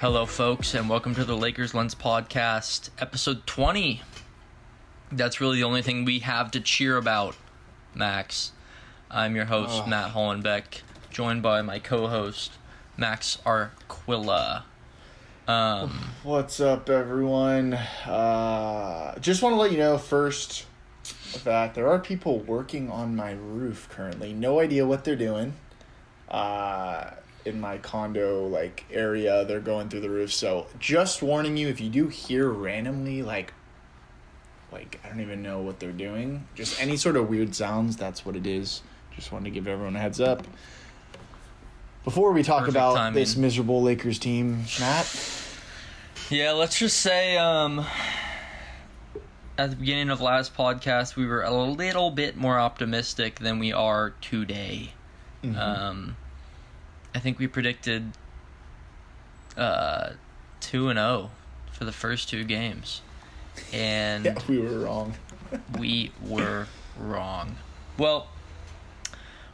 Hello, folks, and welcome to the Lakers Lens Podcast, episode 20. That's really the only thing we have to cheer about, Max. I'm your host, Matt Hollenbeck, joined by my co-host, Max Arquilla. What's up, everyone? Just want to let you know first that there are people working on my roof currently. No idea what they're doing. In my condo area, they're going through the roof. So just warning you, if you do hear randomly like I don't even know what they're doing, just any sort of weird sounds, that's what it is. Just wanted to give everyone a heads up. Before we talk about this miserable Lakers team, Matt. Yeah, let's just say at the beginning of last podcast, we were a little bit more optimistic than we are today. Mm-hmm. I think we predicted 2-0 for the first two games. And yeah, we were wrong. We were wrong. Well,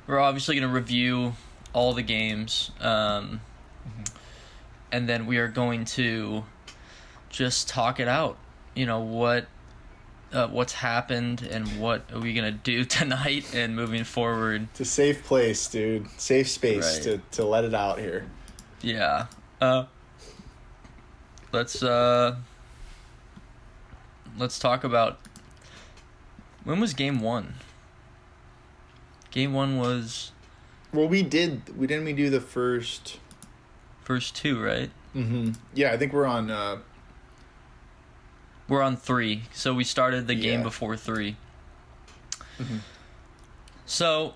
we're obviously going to review all the games. And then we are going to just talk it out. You know, what's happened and what are we going to do tonight and moving forward. It's a safe place, dude. Safe space to let it out here. Yeah. Let's talk about, when was game one? Game one was... Well, didn't we do the first two, right? Mm-hmm. Yeah, I think we're on... We're on 3, so we started the game before 3. Mm-hmm. So,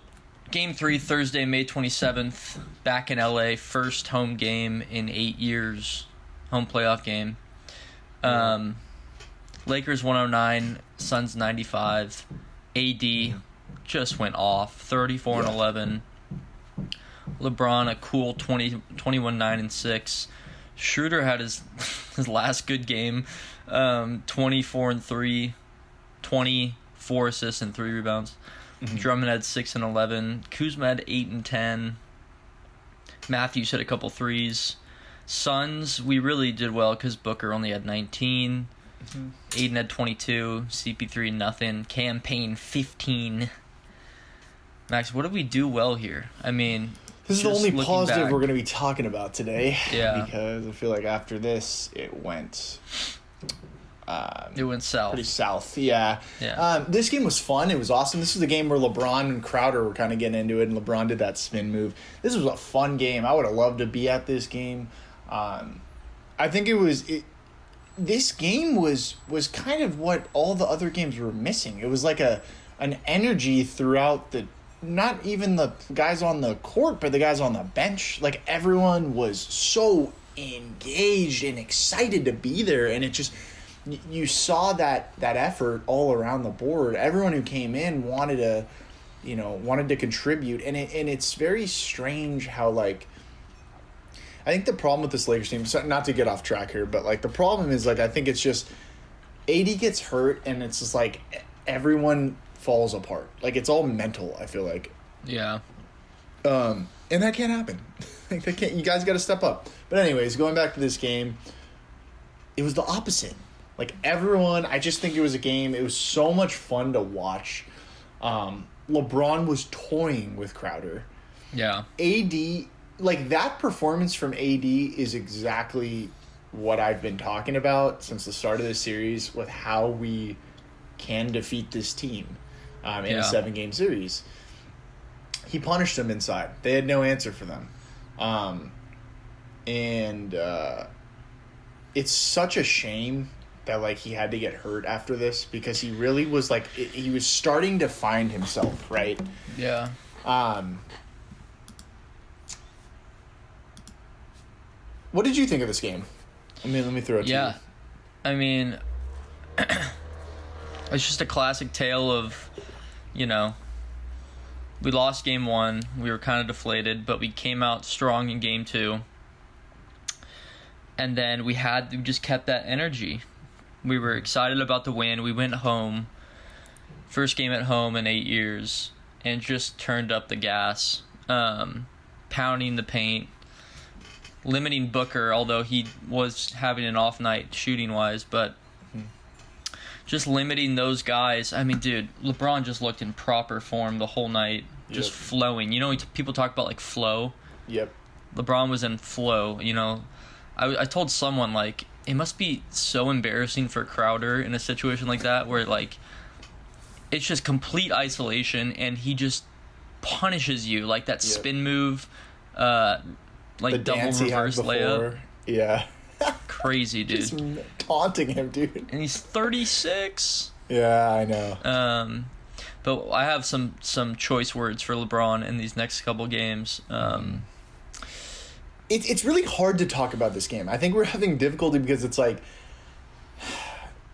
game 3, Thursday, May 27th, back in LA, first home game in 8 years, home playoff game. Lakers 109, Suns 95. AD just went off, 34 and 11. LeBron a cool 21, 9 and 6. Schroeder had his last good game, 24 and 3, 24 assists and 3 rebounds. Mm-hmm. Drummond had 6 and 11. Kuzma had 8 and 10. Matthews hit a couple threes. Suns, we really did well because Booker only had 19. Mm-hmm. Aiden had 22. CP3 nothing. Campaign 15. Max, what did we do well here? I mean, this is the only positive we're going to be talking about today. Yeah. Because I feel like after this, it went south. Pretty south, yeah. This game was fun. It was awesome. This was the game where LeBron and Crowder were kind of getting into it, and LeBron did that spin move. This was a fun game. I would have loved to be at this game. I think this game was kind of what all the other games were missing. It was like an energy throughout not even the guys on the court, but the guys on the bench. Like, everyone was so engaged and excited to be there, and it just, you saw that effort all around the board. Everyone who came in wanted to contribute, and it's very strange how, I think the problem with this Lakers team, so not to get off track here, but the problem is I think it's just AD gets hurt, and it's just everyone falls apart. It's all mental, I feel like. Yeah. And that can't happen. You guys got to step up. But anyways, going back to this game, it was the opposite. Everyone, I just think it was a game. It was so much fun to watch. LeBron was toying with Crowder. Yeah. AD, that performance from AD is exactly what I've been talking about since the start of this series with how we can defeat this team in a 7-game series. He punished them inside. They had no answer for them. And it's such a shame that he had to get hurt after this, because he really was he was starting to find himself, right? Yeah. What did you think of this game? Let me throw it to you. Yeah. I mean, it's just a classic tale of, we lost game 1. We were kind of deflated, but we came out strong in game 2. And then we just kept that energy. We were excited about the win. We went home, first game at home in 8 years, and just turned up the gas, pounding the paint, limiting Booker, although he was having an off night shooting-wise, but just limiting those guys. I mean, dude, LeBron just looked in proper form the whole night, just flowing. You know, people talk about, like, flow. Yep. LeBron was in flow, you know. I told someone, like, it must be so embarrassing for Crowder in a situation like that where, like, it's just complete isolation and he just punishes you. Like that spin move, like the double reverse layup. Yeah. Crazy, dude. Just taunting him, dude. And he's 36. Yeah, I know. But I have some choice words for LeBron in these next couple games. It's really hard to talk about this game. I think we're having difficulty because it's like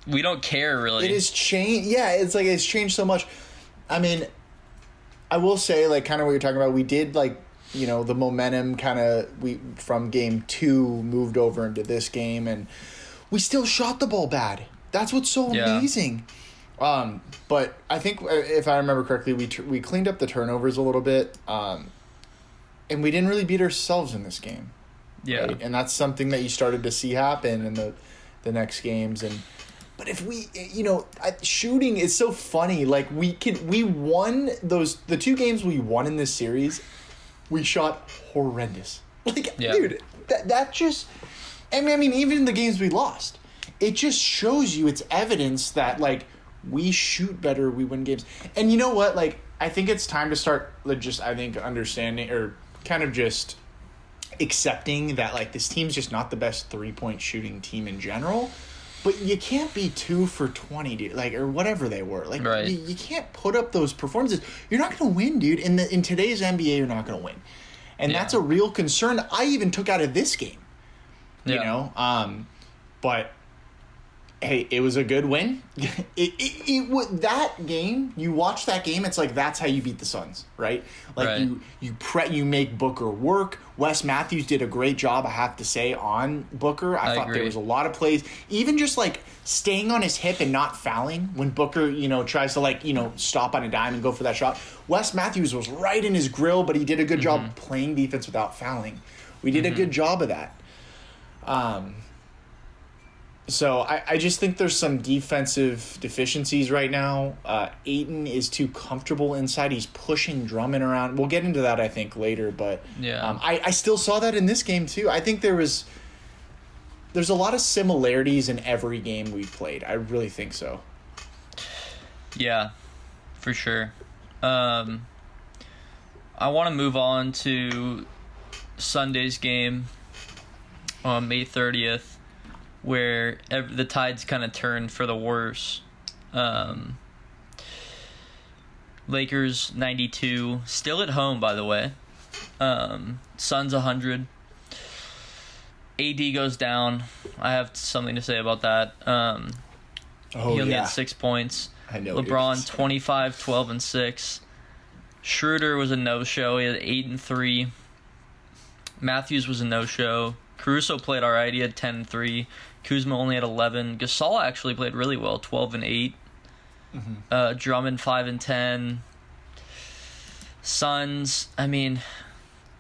we don't care really. It has changed. Yeah, it's like it's changed so much. I mean, I will say, like, kind of what you're talking about. We did, like, you know, the momentum kind of from game 2 moved over into this game, and we still shot the ball bad. That's what's so amazing. But I think if I remember correctly, we cleaned up the turnovers a little bit. And we didn't really beat ourselves in this game. Yeah. Right? And that's something that you started to see happen in the next games. But if we, you know, shooting is so funny. Like, we won the 2 games we won in this series, we shot horrendous. Like, dude, that just, I mean, even in the games we lost, it just shows you, it's evidence that, like, we shoot better, we win games. And you know what? Like, I think it's time to start just, I think, understanding or kind of just accepting that, like, this team's just not the best 3-point shooting team in general, but you can't be 2 for 20, dude, like, or whatever they were. Like, you can't put up those performances. You're not going to win, dude. In today's NBA, you're not going to win. And that's a real concern. I even took out of this game, you know? But hey, it was a good win. That game, you watch that game, it's like that's how you beat the Suns, right? Like you make Booker work. Wes Matthews did a great job, I have to say, on Booker. I thought there was a lot of plays, even just like staying on his hip and not fouling when Booker, you know, tries to, like, you know, stop on a dime and go for that shot. Wes Matthews was right in his grill, but he did a good job playing defense without fouling. We did a good job of that. So I just think there's some defensive deficiencies right now. Ayton is too comfortable inside. He's pushing Drummond around. We'll get into that, I think, later. But I still saw that in this game, too. I think there's a lot of similarities in every game we've played. I really think so. Yeah, for sure. I want to move on to Sunday's game on May 30th. Where the tides kind of turned for the worse. Lakers 92, still at home, by the way. Suns 100. AD goes down. I have something to say about that. He only had 6 points. I know. LeBron 25, 12, and 6. Schroeder was a no-show. He had 8 and 3. Matthews was a no-show. Caruso played all right. He had 10 and 3. Kuzma only had 11. Gasol actually played really well, 12 and 8. Drummond 5 and 10. Suns, I mean,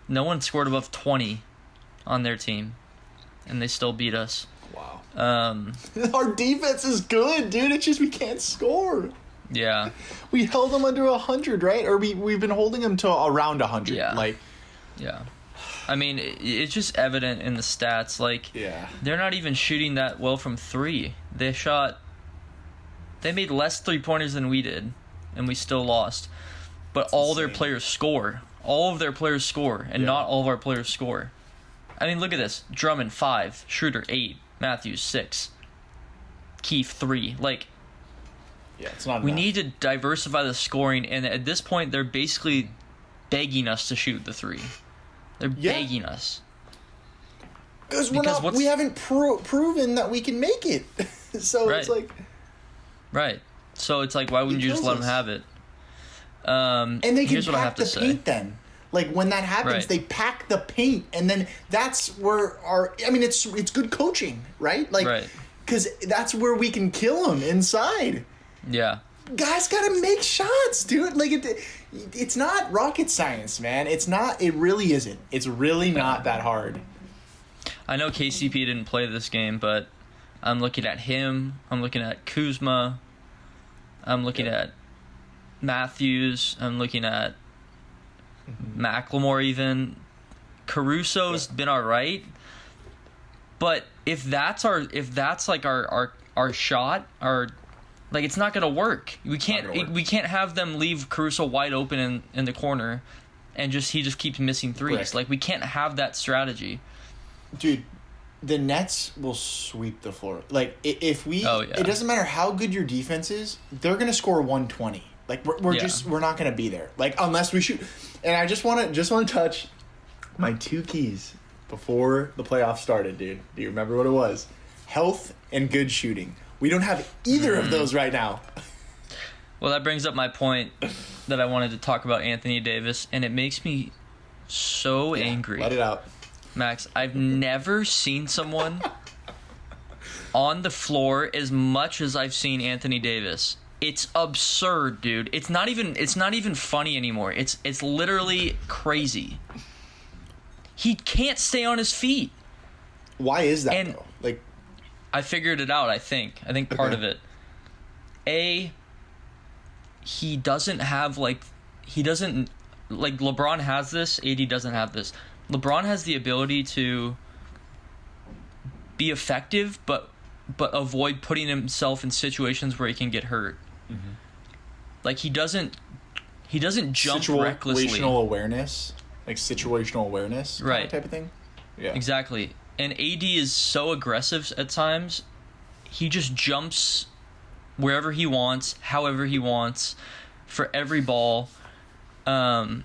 no one scored above 20 on their team, and they still beat us. Wow. Our defense is good, dude. It's just we can't score. Yeah. We held them under 100, right? Or we've been holding them to around 100. Yeah. Yeah. I mean, it's just evident in the stats. Like, they're not even shooting that well from 3. They made less 3-pointers than we did, and we still lost. But that's all insane. Their players score. All of their players score, and not all of our players score. I mean, look at this. Drummond, 5. Schroeder, 8. Matthews, 6. Keefe, 3. Like, it's not we enough. need to diversify the scoring, and at this point, they're basically begging us to shoot the 3. They're begging us. Because we haven't proven that we can make it. So it's like... Right. So it's like, why wouldn't you just let them have it? And they can pack the paint then. Like, when that happens, they pack the paint, and then that's where it's good coaching, right? Like, because that's where we can kill them inside. Yeah. Guys gotta make shots, dude. Like, it's not rocket science, man. It's not. It really isn't. It's really not that hard. I know KCP didn't play this game, but I'm looking at him. I'm looking at Kuzma. I'm looking at Matthews. I'm looking at McLemore even. Caruso's been all right. But if that's like our shot, like it's not gonna work. We can't have them leave Caruso wide open in the corner, and he just keeps missing threes. Correct. Like we can't have that strategy. Dude, the Nets will sweep the floor. Like if we, it doesn't matter how good your defense is, they're gonna score 120. Like we're not gonna be there. Like unless we shoot. And I just want to touch my two keys before the playoffs started, dude. Do you remember what it was? Health and good shooting. We don't have either of those right now. Well, that brings up my point that I wanted to talk about Anthony Davis, and it makes me so angry. Let it out. Max, I've never seen someone on the floor as much as I've seen Anthony Davis. It's absurd, dude. It's not even funny anymore. It's literally crazy. He can't stay on his feet. Why is that though? Like I figured it out, I think part of it. He doesn't LeBron has this, AD doesn't have this. LeBron has the ability to be effective but avoid putting himself in situations where he can get hurt. Mm-hmm. Like he doesn't jump recklessly. Situational awareness, right? Type of thing. Yeah, exactly. And AD is so aggressive at times. He just jumps wherever he wants, however he wants, for every ball. And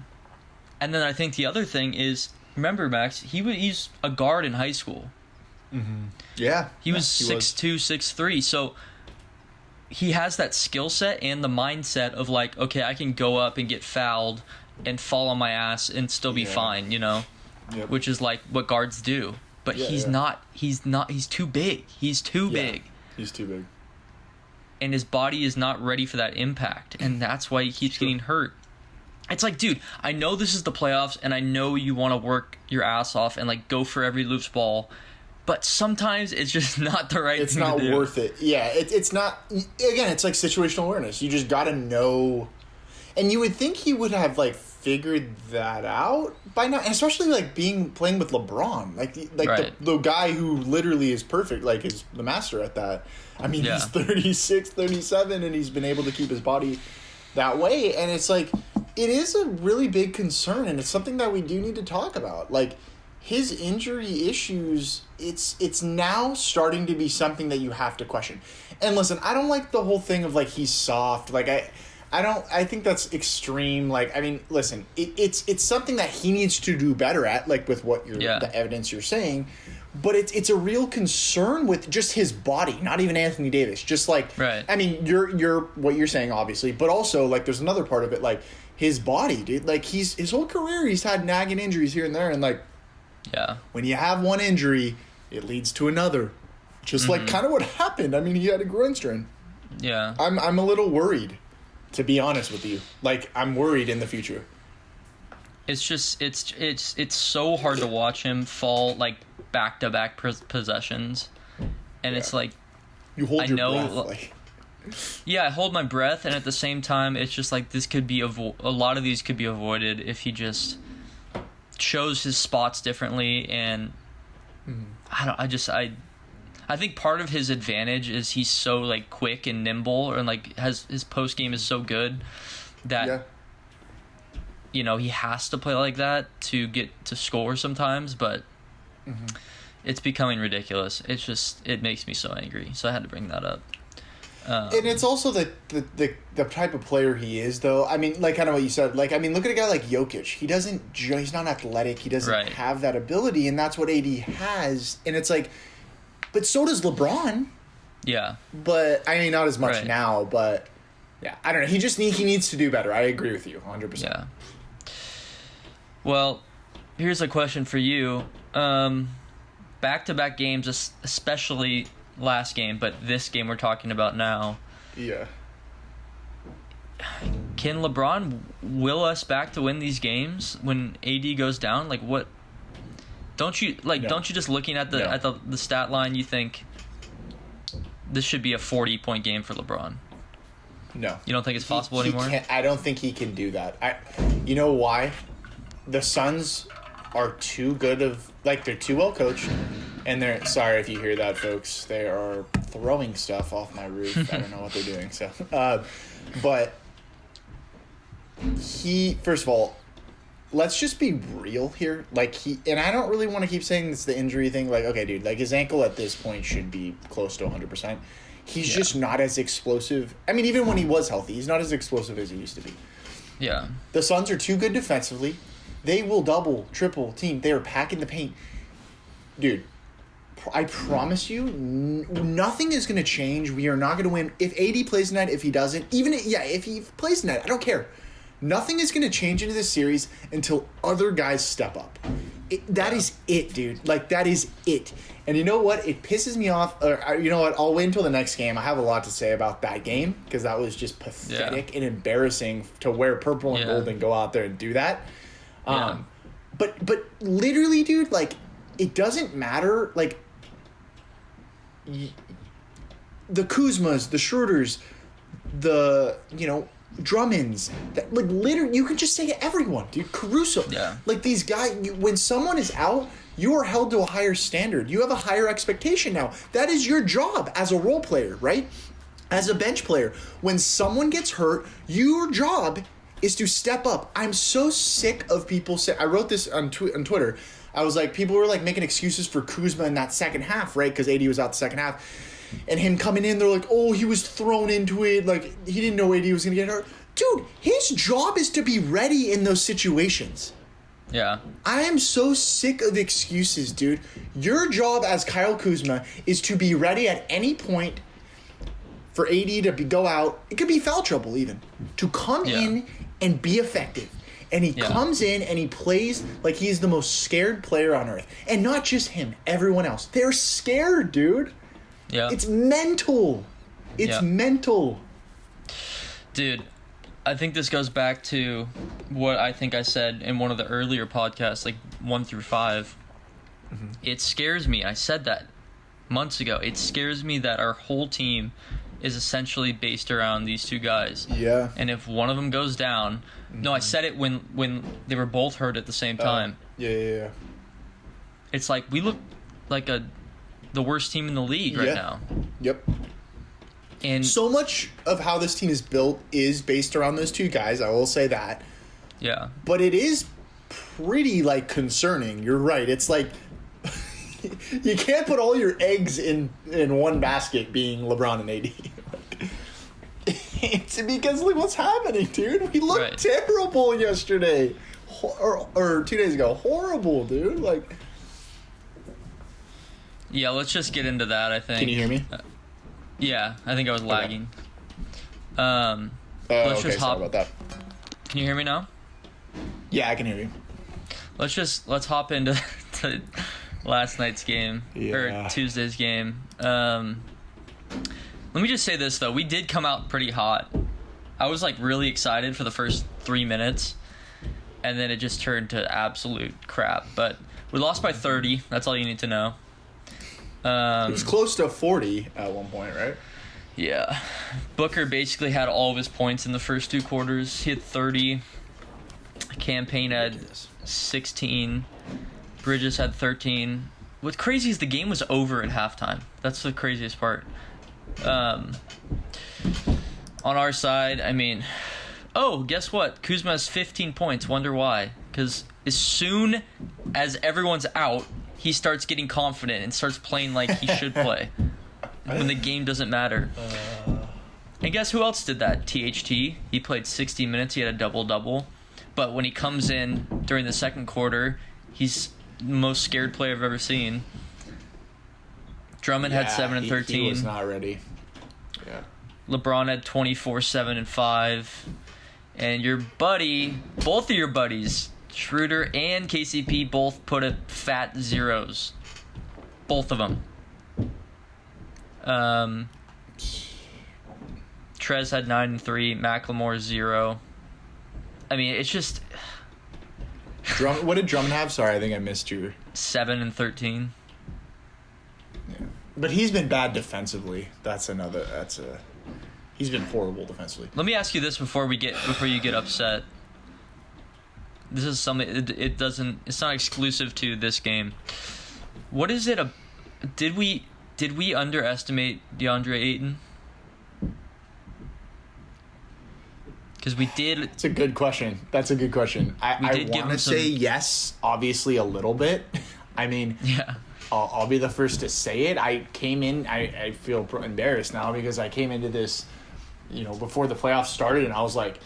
then I think the other thing is, remember, Max, he's a guard in high school. Mm-hmm. Yeah. He was 6'2", 6'3", so he has that skill set and the mindset of like, okay, I can go up and get fouled and fall on my ass and still be fine, you know? Yep. Which is like what guards do. But he's too big. He's too big. He's too big. And his body is not ready for that impact, and that's why he keeps getting hurt. It's like, dude, I know this is the playoffs, and I know you want to work your ass off and like go for every loose ball, but sometimes it's just not the right thing to do. It's not worth it. Yeah, it's not. Again, it's like situational awareness. You just got to know. And you would think he would have like figured that out by now, and especially like playing with LeBron, the guy who literally is perfect, like is the master at that. I mean, he's 36, 37, and he's been able to keep his body that way. And it's like, it is a really big concern, and it's something that we do need to talk about. Like, his injury issues, it's now starting to be something that you have to question. And listen, I don't like the whole thing of like he's soft. Like I think that's extreme. Like, I mean, listen, it's something that he needs to do better at, like with what the evidence you're saying. But it's a real concern with just his body, not even Anthony Davis. Just like, I mean, you're what you're saying, obviously, but also like there's another part of it, like his body, dude. Like his whole career, he's had nagging injuries here and there, and like, when you have one injury, it leads to another. Just like kind of what happened. I mean, he had a groin strain. Yeah, I'm a little worried, to be honest with you. Like, I'm worried in the future. It's just it's so hard to watch him fall like back-to-back possessions, and it's like you hold your breath. Like. Yeah, I hold my breath, and at the same time, it's just like this could be a lot of these could be avoided if he just chose his spots differently. And I think part of his advantage is he's so like quick and nimble, and like his post game is so good that you know he has to play like that to get to score sometimes. But it's becoming ridiculous. It makes me so angry. So I had to bring that up. And it's also the type of player he is, though. I mean, like kind of what you said. Like, I mean, look at a guy like Jokic. He's not athletic. He doesn't have that ability, and that's what AD has. And it's like, but so does LeBron. Yeah. But I mean, not as much now. But yeah, I don't know. He needs to do better. I agree with you 100%. Yeah. Well, here's a question for you. Back-to-back games, especially last game, but this game we're talking about now. Yeah. Can LeBron will us back to win these games when AD goes down? Like, what? Don't you just looking at the stat line, you think this should be a 40-point game for LeBron? No. You don't think it's possible anymore? I don't think he can do that. You know why? The Suns are too good they're too well coached, and they're, sorry if you hear that, folks, they are throwing stuff off my roof. I don't know what they're doing. So, but first of all, let's just be real here. And I don't really want to keep saying this the injury thing. Okay, dude, his ankle at this point should be close to 100%. He's just not as explosive. I mean, even when he was healthy, he's not as explosive as he used to be. Yeah. The Suns are too good defensively. They will double, triple team. They are packing the paint. Dude, I promise you, nothing is going to change. We are not going to win. If AD plays tonight, if he doesn't, if he plays tonight, I don't care. Nothing is going to change into this series until other guys step up. That is it, dude. That is it. And you know what? It pisses me off. You know what? I'll wait until the next game. I have a lot to say about that game because that was just pathetic and embarrassing to wear purple and gold and go out there and do that. But literally, dude, it doesn't matter. The Kuzmas, the Schroeders, the Drummonds, literally, you can just say everyone, dude. Caruso, these guys. When someone is out, you are held to a higher standard. You have a higher expectation now. That is your job as a role player, right? As a bench player, when someone gets hurt, your job is to step up. I'm so sick of people say. I wrote this on Twitter. I was like, people were making excuses for Kuzma in that second half, right? Because AD was out the second half. And him coming in, they're like, oh, he was thrown into it. He didn't know AD was going to get hurt. Dude, his job is to be ready in those situations. Yeah. I am so sick of excuses, dude. Your job as Kyle Kuzma is to be ready at any point for AD to go out. It could be foul trouble even. To come in and be effective. And he comes in and he plays like he's the most scared player on earth. And not just him, everyone else. They're scared, dude. Yeah. It's mental. It's mental. Dude, I think this goes back to what I think I said in one of the earlier podcasts, 1 through 5. Mm-hmm. It scares me. I said that months ago. It scares me that our whole team is essentially based around these two guys. Yeah. And if one of them goes down... Mm-hmm. No, I said it when they were both hurt at the same time. Yeah. It's we look like the worst team in the league right now. Yep. And so much of how this team is built is based around those two guys. I will say that. Yeah. But it is pretty concerning. You're right. It's you can't put all your eggs in one basket, being LeBron and AD. It's because look what's happening, dude. We looked terrible yesterday, or 2 days ago. Horrible, dude. Yeah, let's just get into that. I think. Can you hear me? Yeah, I think I was lagging. Let's just hop. Sorry about that. Can you hear me now? Yeah, I can hear you. Let's hop into last night's game or Tuesday's game. Let me just say this though, we did come out pretty hot. I was really excited for the first 3 minutes, and then it just turned to absolute crap. But we lost by 30. That's all you need to know. It was close to 40 at one point, right? Yeah. Booker basically had all of his points in the first 2 quarters. He had 30. Campaign had 16. Bridges had 13. What's crazy is the game was over at halftime. That's the craziest part. On our side, I mean... Oh, guess what? Kuzma has 15 points. Wonder why. Because as soon as everyone's out, he starts getting confident and starts playing like he should play. When the game doesn't matter. And guess who else did that? THT. He played 60 minutes. He had a double-double. But when he comes in during the second quarter, he's the most scared player I've ever seen. Drummond had 7 and 13. He was not ready. Yeah. LeBron had 24, 7 and 5. And your buddy, both of your buddies, Schroeder and KCP, both put up fat zeros. Both of them. Trez had 9 and 3. McLemore 0. I mean, it's just... What did Drummond have? Sorry, I think I missed you. 7-13. Yeah. But he's been bad defensively. He's been horrible defensively. Let me ask you this before you get upset. This is something it's not exclusive to this game. What is it? Did we underestimate DeAndre Ayton? Because we did. It's a good question. That's a good question. I want to say yes, obviously a little bit. I mean, yeah. I'll be the first to say it. I feel embarrassed now because I came into this, before the playoffs started, and I was like,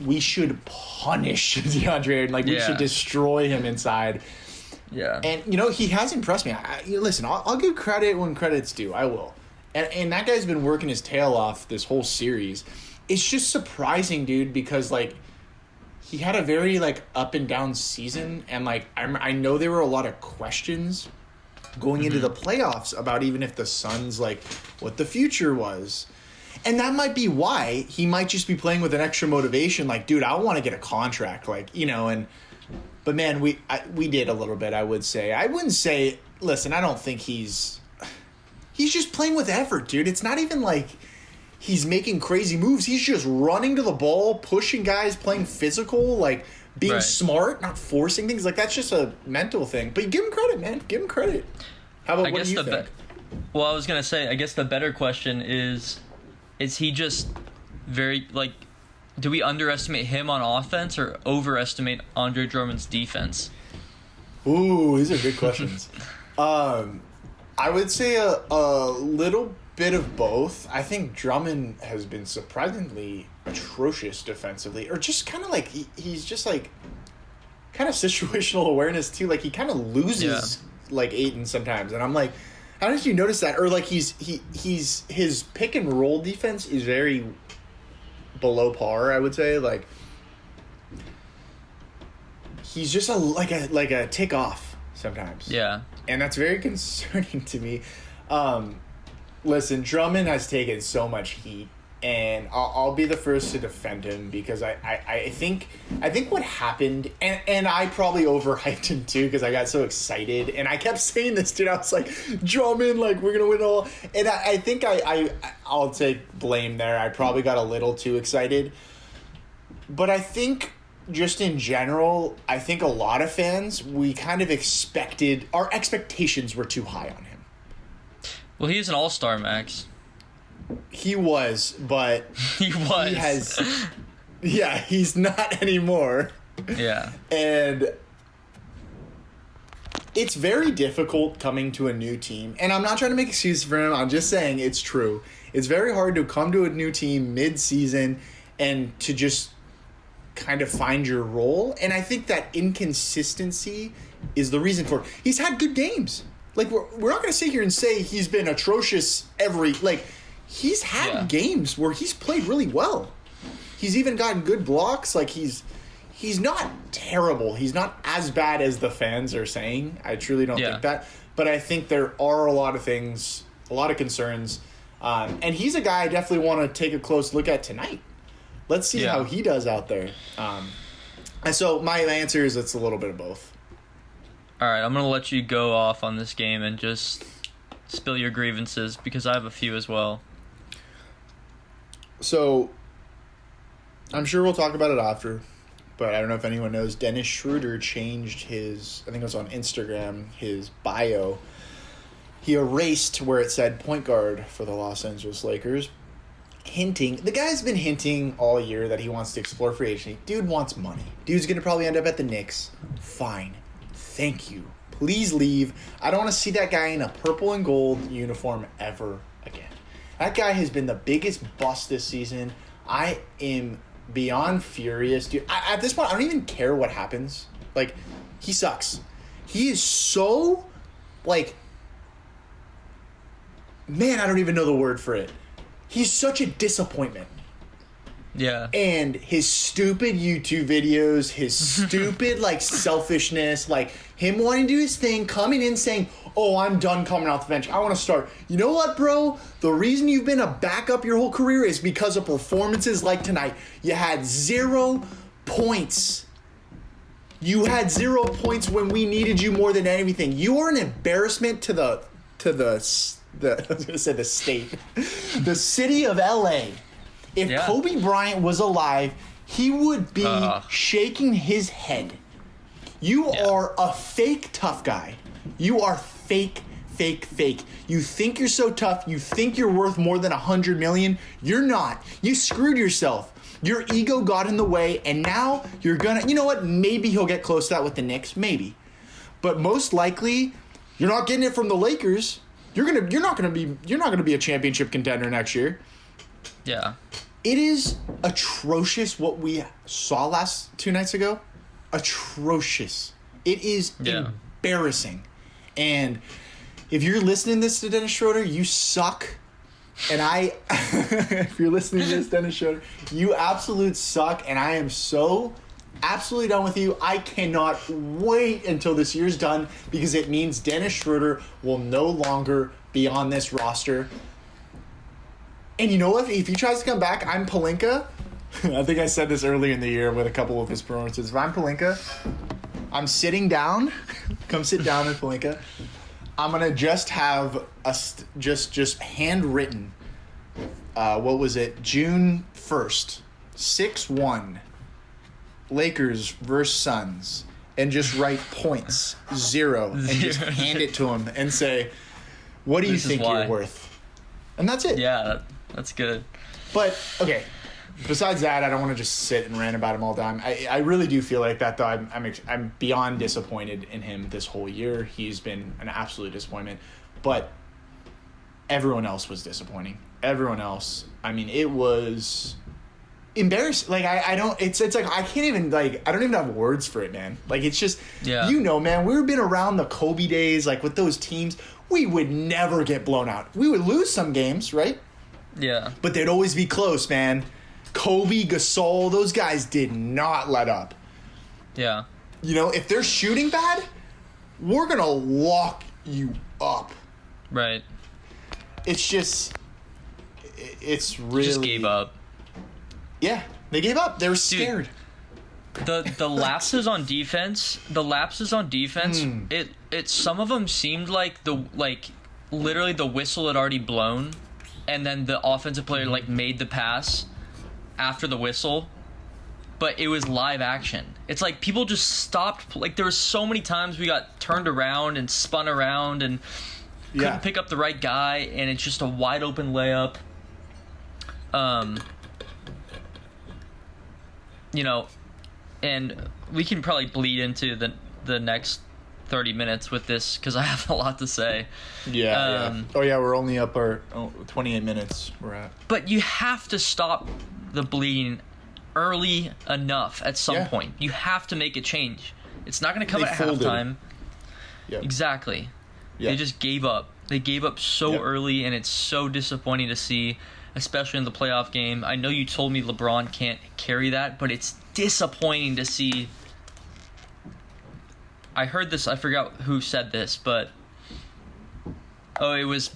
we should punish DeAndre Ayton. Like, we should destroy him inside. Yeah. And, he has impressed me. Listen, I'll give credit when credit's due. I will. And that guy's been working his tail off this whole series. It's just surprising, dude, because, he had a very, up and down season. And, I know there were a lot of questions going into the playoffs about even if the Suns, what the future was. And that might be why he might just be playing with an extra motivation. Dude, I want to get a contract. But, man, we did a little bit, I would say. I wouldn't say, listen, I don't think he's just playing with effort, dude. It's not even he's making crazy moves. He's just running to the ball, pushing guys, playing physical, being smart, not forcing things. That's just a mental thing. But give him credit, man. Give him credit. How about what do you think? Well, I was going to say, I guess the better question is he just very, do we underestimate him on offense or overestimate Andre Drummond's defense? Ooh, these are good questions. I would say a little bit of both. I think Drummond has been surprisingly atrocious defensively, or just kind of he's just kind of situational awareness too. He kind of loses Ayton sometimes, and I'm like, I don't know if you notice that, or he's his pick and roll defense is very below par. I would say he's just a tick off sometimes. Yeah, and that's very concerning to me. Listen, Drummond has taken so much heat, and I'll be the first to defend him because I think what happened, and I probably overhyped him too because I got so excited, and I kept saying this, dude. I was like, Drummond, we're gonna win all, and I think I'll take blame there. I probably got a little too excited, but I think just in general, I think a lot of fans, we kind of our expectations were too high on him. Well, he's an all-star, Max. He was, but he was. He has, he's not anymore. Yeah. And it's very difficult coming to a new team. And I'm not trying to make excuses for him. I'm just saying it's true. It's very hard to come to a new team mid-season and to just kind of find your role. And I think that inconsistency is the reason for it. He's had good games. We're not going to sit here and say he's been atrocious he's had games where he's played really well. He's even gotten good blocks. He's not terrible. He's not as bad as the fans are saying. I truly don't think that. But I think there are a lot of things, a lot of concerns. And he's a guy I definitely want to take a close look at tonight. Let's see how he does out there. And so my answer is it's a little bit of both. All right, I'm going to let you go off on this game and just spill your grievances because I have a few as well. So, I'm sure we'll talk about it after, but I don't know if anyone knows, Dennis Schroeder changed his, I think it was on Instagram, his bio. He erased where it said point guard for the Los Angeles Lakers, the guy's been hinting all year that he wants to explore free agency. Dude wants money. Dude's going to probably end up at the Knicks. Fine. Thank you. Please leave. I don't want to see that guy in a purple and gold uniform ever again. That guy has been the biggest bust this season. I am beyond furious. Dude, at this point, I don't even care what happens. He sucks. He is so, man, I don't even know the word for it. He's such a disappointment. Yeah. And his stupid YouTube videos, his stupid, selfishness, him wanting to do his thing, coming in saying, oh, I'm done coming off the bench. I want to start. You know what, bro? The reason you've been a backup your whole career is because of performances like tonight. You had 0 points. You had 0 points when we needed you more than anything. You are an embarrassment to the I was gonna say the state, the city of LA. If Kobe Bryant was alive, he would be shaking his head. You are a fake tough guy. You are fake. You think you're so tough. You think you're worth more than $100 million. You're not. You screwed yourself. Your ego got in the way, and now you're gonna. You know what? Maybe he'll get close to that with the Knicks. Maybe, but most likely, you're not getting it from the Lakers. You're not gonna be a championship contender next year. Yeah. It is atrocious what we saw last 2 nights ago. Atrocious. It is embarrassing. And if you're listening to this to Dennis Schroeder, you suck. And if you're listening to this, Dennis Schroeder, you absolute suck. And I am so absolutely done with you. I cannot wait until this year's done because it means Dennis Schroeder will no longer be on this roster. And you know what? If he tries to come back, I'm Pelinka. I think I said this earlier in the year with a couple of his performances. If I'm Pelinka, I'm sitting down. Come sit down with Pelinka. I'm gonna just have just handwritten. What was it? June 1st, 6-1. Lakers versus Suns, and just write points 0 and just hand it to him and say, "What do you think you're worth?" And that's it. Yeah, that's good. But okay. Besides that, I don't want to just sit and rant about him all the time. I really do feel like that, though. I'm beyond disappointed in him this whole year. He's been an absolute disappointment. But everyone else was disappointing. Everyone else. I mean, it was embarrassing. Like, I don't... It's like, I can't even, like... I don't even have words for it, man. Like, it's just... Yeah. You know, man, we've been around the Kobe days, like, with those teams. We would never get blown out. We would lose some games, right? Yeah. But they'd always be close, man. Kobe, Gasol, those guys did not let up. Yeah. You know, if they're shooting bad, we're going to lock you up. Right. It's just... It's really... Just gave up. Yeah, they gave up. They were scared. The lapses on defense, it some of them seemed like literally the whistle had already blown, and then the offensive player made the pass after the whistle, but it was live action. It's like people just stopped. Like, there were so many times we got turned around and spun around and couldn't pick up the right guy, and it's just a wide open layup. You know, and we can probably bleed into the next 30 minutes with this because I have a lot to say. Yeah. Oh yeah, we're only up our 28 minutes we're at. But you have to stop the bleeding early enough at some point. You have to make a change. It's not going to come at halftime. Yep. Exactly. Yep. They just gave up. They gave up so early, and it's so disappointing to see, especially in the playoff game. I know you told me LeBron can't carry that, but it's disappointing to see. I heard this, I forgot who said this, but it was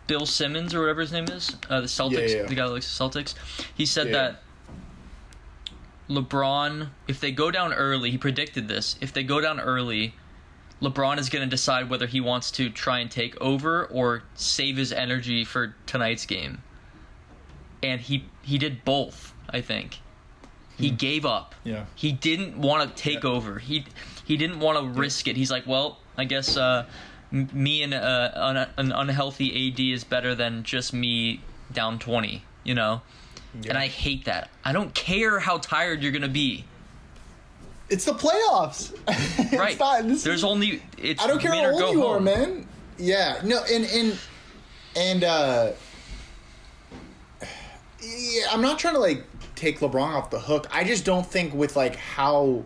Bill Simmons or whatever his name is, the Celtics, the guy that likes the Celtics. He said that LeBron, if they go down early, he predicted this, if they go down early, LeBron is going to decide whether he wants to try and take over or save his energy for tonight's game. And he did both, I think. He gave up. Yeah. He didn't want to take over. He didn't want to risk it. He's like, well, I guess me and an unhealthy AD is better than just me down 20, you know? Yeah. And I hate that. I don't care how tired you're going to be. It's the playoffs. Right. I don't care how old you are, man. Yeah. No, and I'm not trying to, take LeBron off the hook. I just don't think with, how...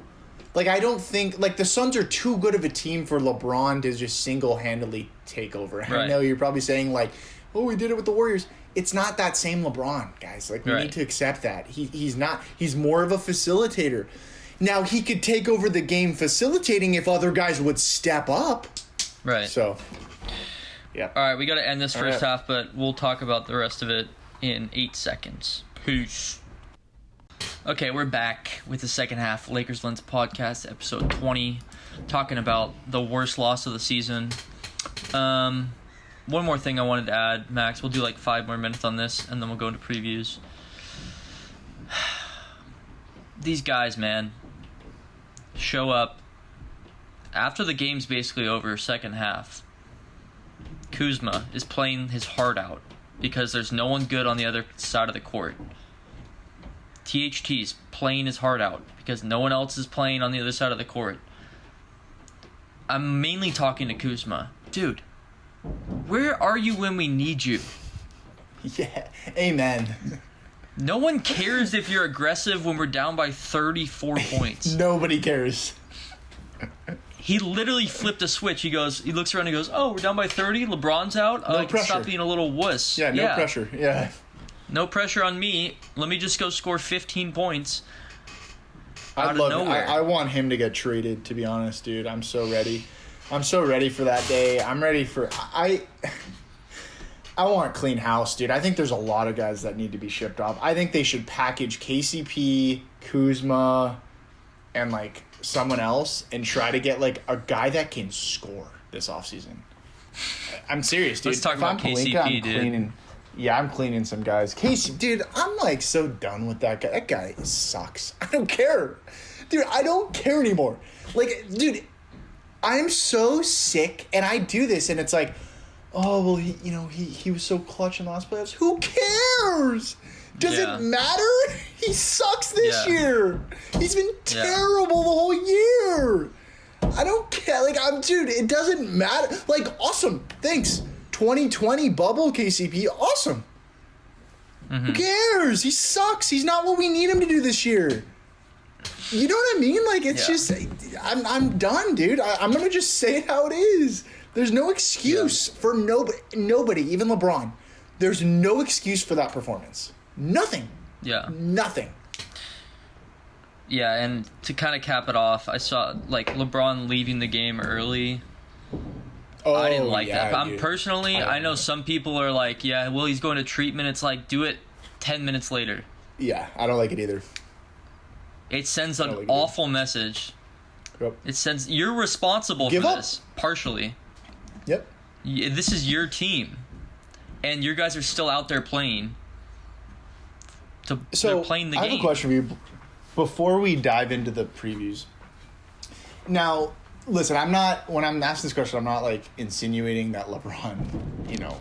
I don't think... the Suns are too good of a team for LeBron to just single-handedly take over. Right. I know you're probably saying, we did it with the Warriors. It's not that same LeBron, guys. We need to accept that. He's not... He's more of a facilitator. Now, he could take over the game facilitating if other guys would step up. Right. So, yeah. All right, we got to end this first half, but we'll talk about the rest of it in 8 seconds. Peace. Okay, we're back with the second half Lakers Lens podcast, episode 20, talking about the worst loss of the season. One more thing I wanted to add, Max. We'll do like 5 more minutes on this, and then we'll go into previews. These guys, man, show up after the game's basically over, second half. Kuzma is playing his heart out because there's no one good on the other side of the court. THT's playing his heart out because no one else is playing on the other side of the court. I'm mainly talking to Kuzma. Dude, where are you when we need you? Yeah, amen. No one cares if you're aggressive when we're down by 34 points. Nobody cares. He literally flipped a switch. He looks around and goes, oh, we're down by 30? LeBron's out? Oh, no I can pressure. stop being a little wuss. Yeah, no pressure. Yeah. No pressure on me. Let me just go score 15 points I out of nowhere. I want him to get traded, to be honest, dude. I'm so ready. I'm so ready for that day. I'm ready for... I want a clean house, dude. I think there's a lot of guys that need to be shipped off. I think they should package KCP, Kuzma, and, like, someone else and try to get, like, a guy that can score this offseason. I'm serious, dude. Let's talk about KCP, I'm dude. Cleaning, yeah, I'm cleaning some guys. Casey, dude, I'm, like, so done with that guy. That guy sucks. I don't care. Dude, I don't care anymore. Like, dude, I'm so sick, and I do this, and it's like, oh, well, he was so clutch in the last playoffs. Who cares? Does it matter? He sucks this year. He's been terrible the whole year. I don't care. Like, dude, it doesn't matter. Like, awesome. Thanks. 2020 bubble, KCP. Awesome. Mm-hmm. Who cares? He sucks. He's not what we need him to do this year. You know what I mean? Like, it's just, I'm done, dude. I'm going to just say it how it is. There's no excuse for nobody, even LeBron. There's no excuse for that performance. Nothing. Yeah. Nothing. Yeah, and to kind of cap it off, I saw, like, LeBron leaving the game early. Oh, I didn't like that. But dude. Personally, I know some people are like, yeah, well, he's going to treatment. It's like, do it 10 minutes later. Yeah, I don't like it either. It sends an awful message. Yep. It sends, you're responsible for this, partially. Yep. This is your team. And your guys are still out there playing. They're playing the game. I have a question for you before we dive into the previews. Now, listen, when I'm asking this question, I'm not like insinuating that LeBron, you know,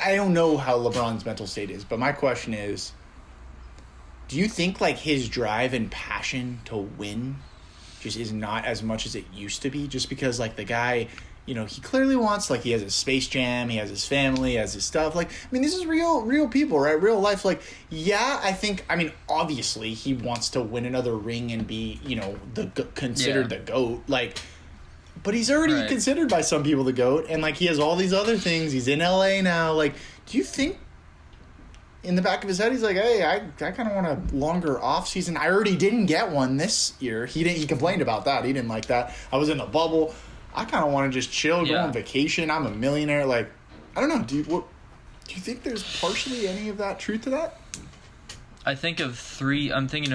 I don't know how LeBron's mental state is, but my question is, do you think like his drive and passion to win just is not as much as it used to be? Just because like the guy, he clearly wants, like, he has his Space Jam, he has his family, he has his stuff. Like, I mean, this is real people, right? Real life. Like, yeah, obviously he wants to win another ring and be, considered the GOAT. Like, but he's already considered by some people the GOAT. And, like, he has all these other things. He's in LA now. Like, do you think in the back of his head, he's like, hey, I kind of want a longer off season. I already didn't get one this year. He complained about that. He didn't like that. I was in a bubble. I kind of want to just chill, go on vacation. I'm a millionaire. Like, I don't know. Do you think there's partially any of that truth to that? I'm thinking of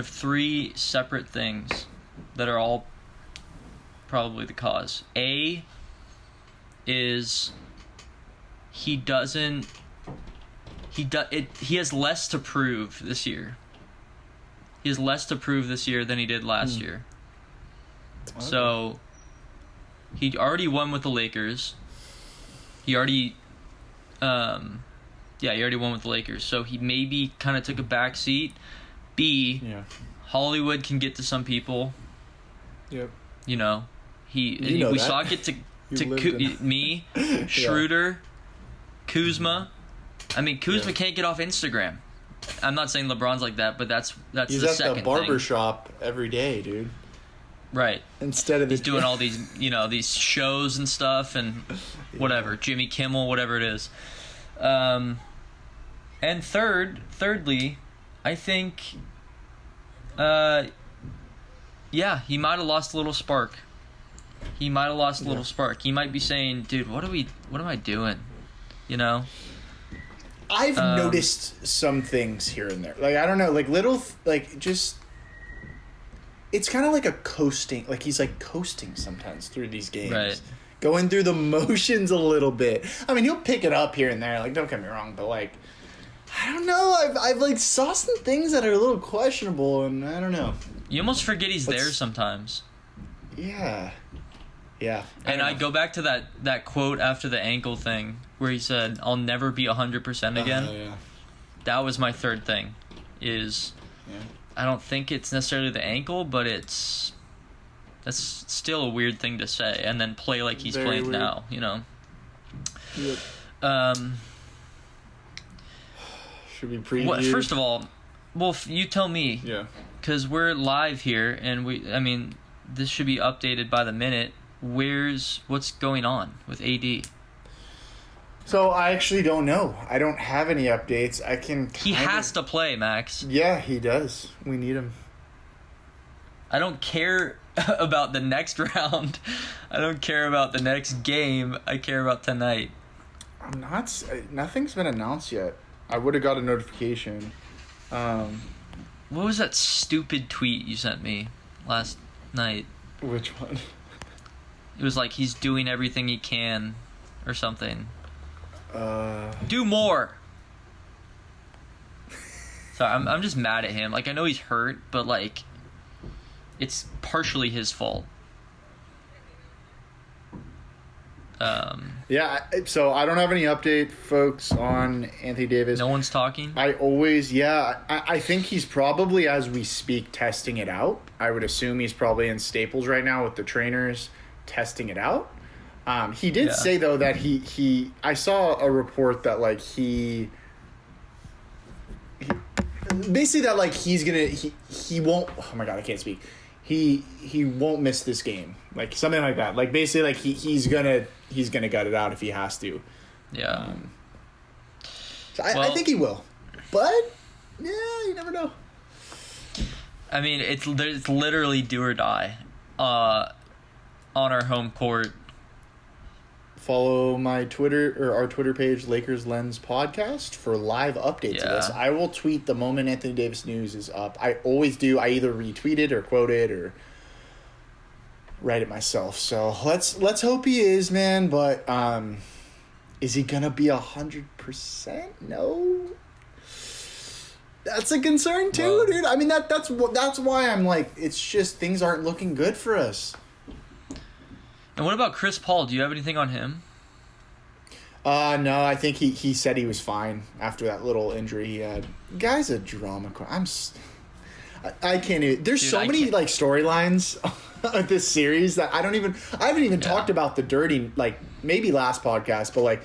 3 separate things that are all probably the cause. A is he has less to prove this year. He has less to prove this year than he did last year. Okay. So he already won with the Lakers. He already won with the Lakers. So he maybe kind of took a back seat. B, Hollywood can get to some people. Yep. We saw it get to me, Schroeder, Kuzma. I mean, Kuzma can't get off Instagram. I'm not saying LeBron's like that, but that's He's the at second the barbershop every day, dude. Right. Instead of he's doing all these, these shows and stuff and whatever, Jimmy Kimmel, whatever it is. And thirdly, I think, he might have lost a little spark. He might be saying, dude, what am I doing? I've noticed some things here and there. Like, I don't know, like little, like just, it's kind of like a coasting, like he's like coasting sometimes through these games. Right. Going through the motions a little bit. I mean, he'll pick it up here and there, like, don't get me wrong, but like, I don't know, I've like saw some things that are a little questionable, and I don't know. You almost forget he's there sometimes. Yeah. Yeah. And I go back to that quote after the ankle thing where he said, "I'll never be 100% again." Yeah. That was my third thing. I don't think it's necessarily the ankle, but that's still a weird thing to say, and then play like he's playing weird. Now, you know. Yep. Should we preview? Well, first of all, you tell me. Yeah. Because we're live here, and this should be updated by the minute. What's going on with AD? So I actually don't know. I don't have any updates. He has to play, Max. Yeah, he does. We need him. I don't care about the next round. I don't care about the next game. I care about tonight. Nothing's been announced yet. I would have got a notification. What was that stupid tweet you sent me last night? Which one? It was like he's doing everything he can or something. Do more. So I'm just mad at him. Like, I know he's hurt, but like it's partially his fault. Yeah, so I don't have any update, folks, on Anthony Davis. No one's talking? I think he's probably, as we speak, testing it out. I would assume he's probably in Staples right now with the trainers testing it out. He did say, though, that I saw a report that, like, he basically that, like, he won't, oh my God, I can't speak. He won't miss this game, like something like that. Like basically, like he's gonna gut it out if he has to. Yeah. So I think he will, but yeah, you never know. I mean, it's literally do or die, on our home court. Follow my Twitter or our Twitter page, Lakers Lens Podcast, for live updates of this. I will tweet the moment Anthony Davis news is up. I always do. I either retweet it or quote it or write it myself. So let's hope he is, man. But is he gonna be 100%? No. That's a concern too, dude. I mean that's why I'm like, it's just things aren't looking good for us. And what about Chris Paul? Do you have anything on him? No, I think he said he was fine after that little injury he had. Guy's a drama queen. I can't even. There's so many like storylines of this series that I haven't even talked about the dirty, like maybe last podcast, but like